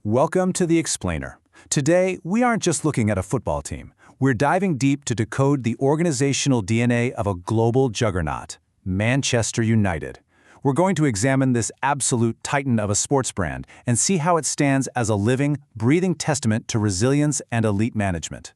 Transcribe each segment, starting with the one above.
Welcome to The Explainer. Today, we aren't just looking at a football team. We're diving deep to decode the organizational DNA of a global juggernaut, Manchester United. We're going to examine this absolute titan of a sports brand and see how it stands as a living, breathing testament to resilience and elite management.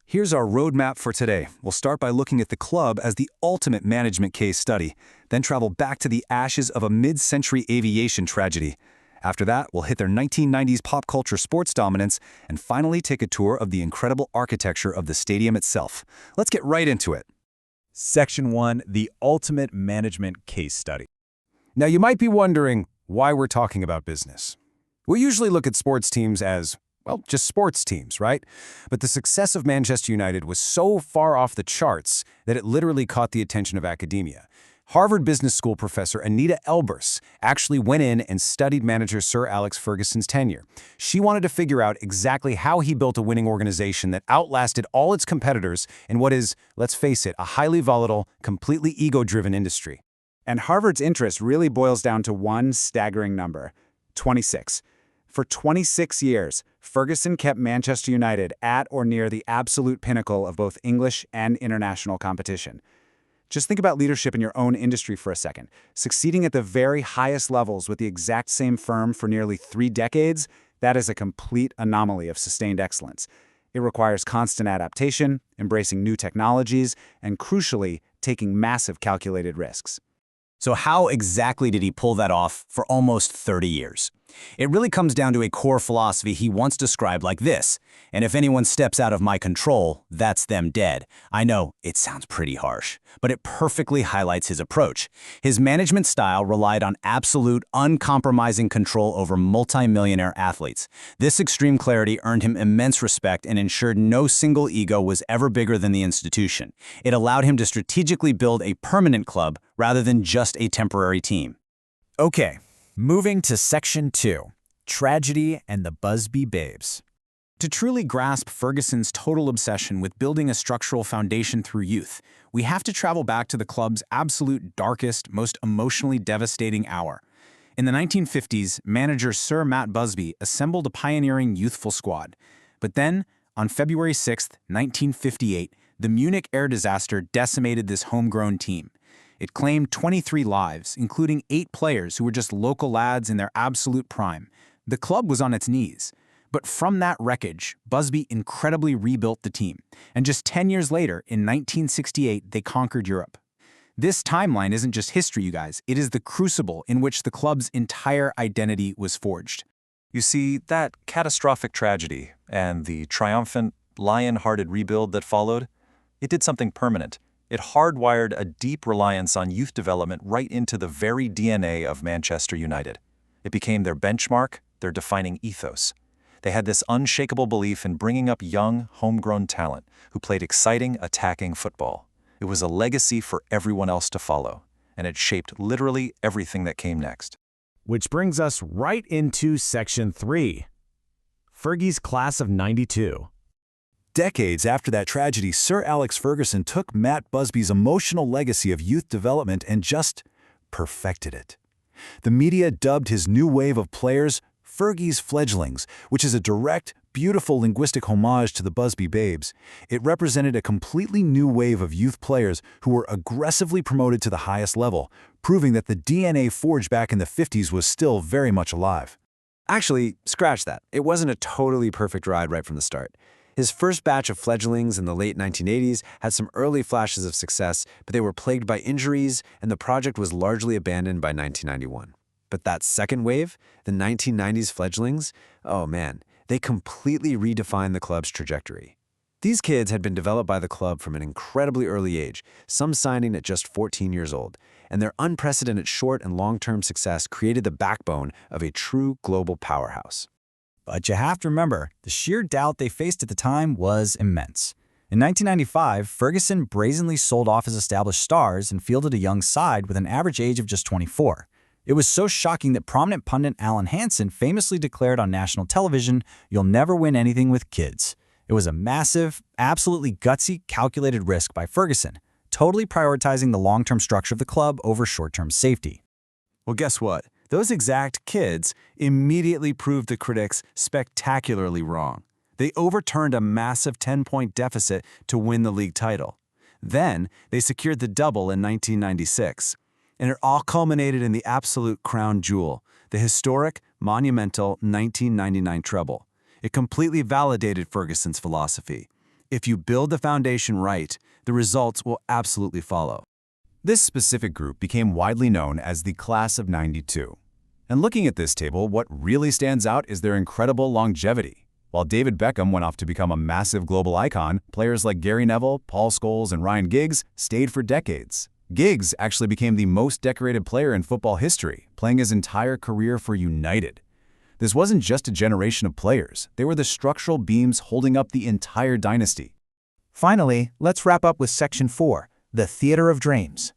Here's our roadmap for today. We'll start by looking at the club as the ultimate management case study, then travel back to the ashes of a mid-century aviation tragedy. After that, we'll hit their 1990s pop culture sports dominance and finally take a tour of the incredible architecture of the stadium itself. Let's get right into it. Section 1, the ultimate management case study. Now, you might be wondering why we're talking about business. We usually look at sports teams as, well, just sports teams, right? But the success of Manchester United was so far off the charts that it literally caught the attention of academia. Harvard Business School professor Anita Elbers actually went in and studied manager Sir Alex Ferguson's tenure. She wanted to figure out exactly how he built a winning organization that outlasted all its competitors in what is, let's face it, a highly volatile, completely ego-driven industry. And Harvard's interest really boils down to one staggering number: 26. For 26 years, Ferguson kept Manchester United at or near the absolute pinnacle of both English and international competition. Just think about leadership in your own industry for a second. Succeeding at the very highest levels with the exact same firm for nearly 3 decades, that is a complete anomaly of sustained excellence. It requires constant adaptation, embracing new technologies, and crucially, taking massive calculated risks. So how exactly did he pull that off for almost 30 years? It really comes down to a core philosophy he once described like this: and if anyone steps out of my control, that's them dead. I know, it sounds pretty harsh, but it perfectly highlights his approach. His management style relied on absolute, uncompromising control over multi-millionaire athletes. This extreme clarity earned him immense respect and ensured no single ego was ever bigger than the institution. It allowed him to strategically build a permanent club rather than just a temporary team. Okay, moving to Section 2, Tragedy and the Busby Babes. To truly grasp Ferguson's total obsession with building a structural foundation through youth, we have to travel back to the club's absolute darkest, most emotionally devastating hour. In the 1950s, manager Sir Matt Busby assembled a pioneering youthful squad. But then, on February 6, 1958, the Munich air disaster decimated this homegrown team. It claimed 23 lives, including 8 players who were just local lads in their absolute prime. The club was on its knees. But from that wreckage, Busby incredibly rebuilt the team. And just 10 years later, in 1968, they conquered Europe. This timeline isn't just history, you guys. It is the crucible in which the club's entire identity was forged. You see, that catastrophic tragedy and the triumphant, lion-hearted rebuild that followed, it did something permanent. It hardwired a deep reliance on youth development right into the very DNA of Manchester United. It became their benchmark, their defining ethos. They had this unshakable belief in bringing up young, homegrown talent who played exciting, attacking football. It was a legacy for everyone else to follow, and it shaped literally everything that came next. Which brings us right into Section 3, Fergie's Class of '92. Decades after that tragedy, Sir Alex Ferguson took Matt Busby's emotional legacy of youth development and just perfected it. The media dubbed his new wave of players Fergie's fledglings, which is a direct, beautiful linguistic homage to the Busby Babes. It represented a completely new wave of youth players who were aggressively promoted to the highest level, proving that the DNA forged back in the 50s was still very much alive. Actually, scratch that. It wasn't a totally perfect ride right from the start. His first batch of fledglings in the late 1980s had some early flashes of success, but they were plagued by injuries, and the project was largely abandoned by 1991. But that second wave, the 1990s fledglings, oh man, they completely redefined the club's trajectory. These kids had been developed by the club from an incredibly early age, some signing at just 14 years old, and their unprecedented short and long-term success created the backbone of a true global powerhouse. But you have to remember, the sheer doubt they faced at the time was immense. In 1995, Ferguson brazenly sold off his established stars and fielded a young side with an average age of just 24. It was so shocking that prominent pundit Alan Hansen famously declared on national television, "You'll never win anything with kids." It was a massive, absolutely gutsy, calculated risk by Ferguson, totally prioritizing the long-term structure of the club over short-term safety. Well, guess what? Those exact kids immediately proved the critics spectacularly wrong. They overturned a massive 10-point deficit to win the league title. Then, they secured the double in 1996. And it all culminated in the absolute crown jewel, the historic, monumental 1999 treble. It completely validated Ferguson's philosophy. If you build the foundation right, the results will absolutely follow. This specific group became widely known as the Class of '92. And looking at this table, what really stands out is their incredible longevity. While David Beckham went off to become a massive global icon, players like Gary Neville, Paul Scholes, and Ryan Giggs stayed for decades. Giggs actually became the most decorated player in football history, playing his entire career for United. This wasn't just a generation of players. They were the structural beams holding up the entire dynasty. Finally, let's wrap up with Section 4, the Theater of Dreams.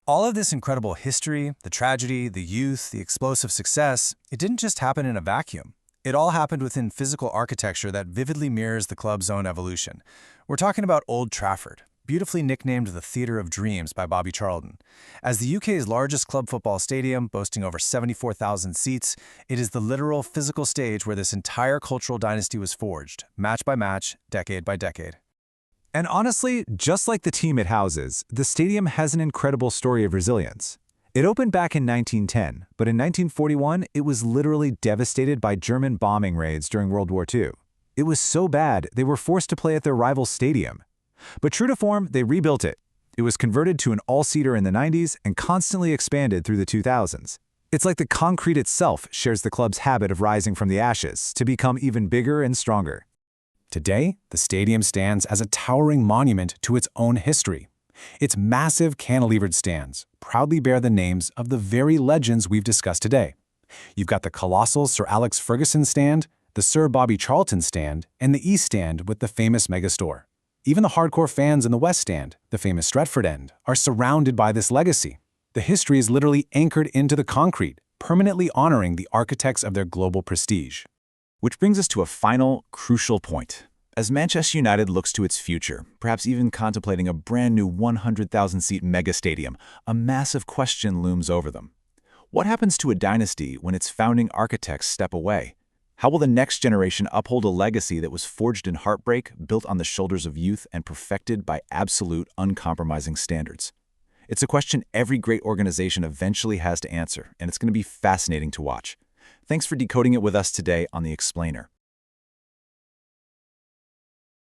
All of this incredible history, the tragedy, the youth, the explosive success, it didn't just happen in a vacuum. It all happened within physical architecture that vividly mirrors the club's own evolution. We're talking about Old Trafford, beautifully nicknamed the Theatre of Dreams by Bobby Charlton. As the UK's largest club football stadium, boasting over 74,000 seats, it is the literal physical stage where this entire cultural dynasty was forged, match by match, decade by decade. And honestly, just like the team it houses, the stadium has an incredible story of resilience. It opened back in 1910, but in 1941, it was literally devastated by German bombing raids during World War II. It was so bad, they were forced to play at their rival stadium. But true to form, they rebuilt it. It was converted to an all-seater in the 90s and constantly expanded through the 2000s. It's like the concrete itself shares the club's habit of rising from the ashes to become even bigger and stronger. Today, the stadium stands as a towering monument to its own history. Its massive cantilevered stands proudly bear the names of the very legends we've discussed today. You've got the colossal Sir Alex Ferguson stand, the Sir Bobby Charlton stand, and the East stand with the famous megastore. Even the hardcore fans in the West stand, the famous Stretford end, are surrounded by this legacy. The history is literally anchored into the concrete, permanently honoring the architects of their global prestige. Which brings us to a final, crucial point. As Manchester United looks to its future, perhaps even contemplating a brand new 100,000-seat mega stadium, a massive question looms over them. What happens to a dynasty when its founding architects step away? How will the next generation uphold a legacy that was forged in heartbreak, built on the shoulders of youth, and perfected by absolute, uncompromising standards? It's a question every great organization eventually has to answer, and it's going to be fascinating to watch. Thanks for decoding it with us today on The Explainer.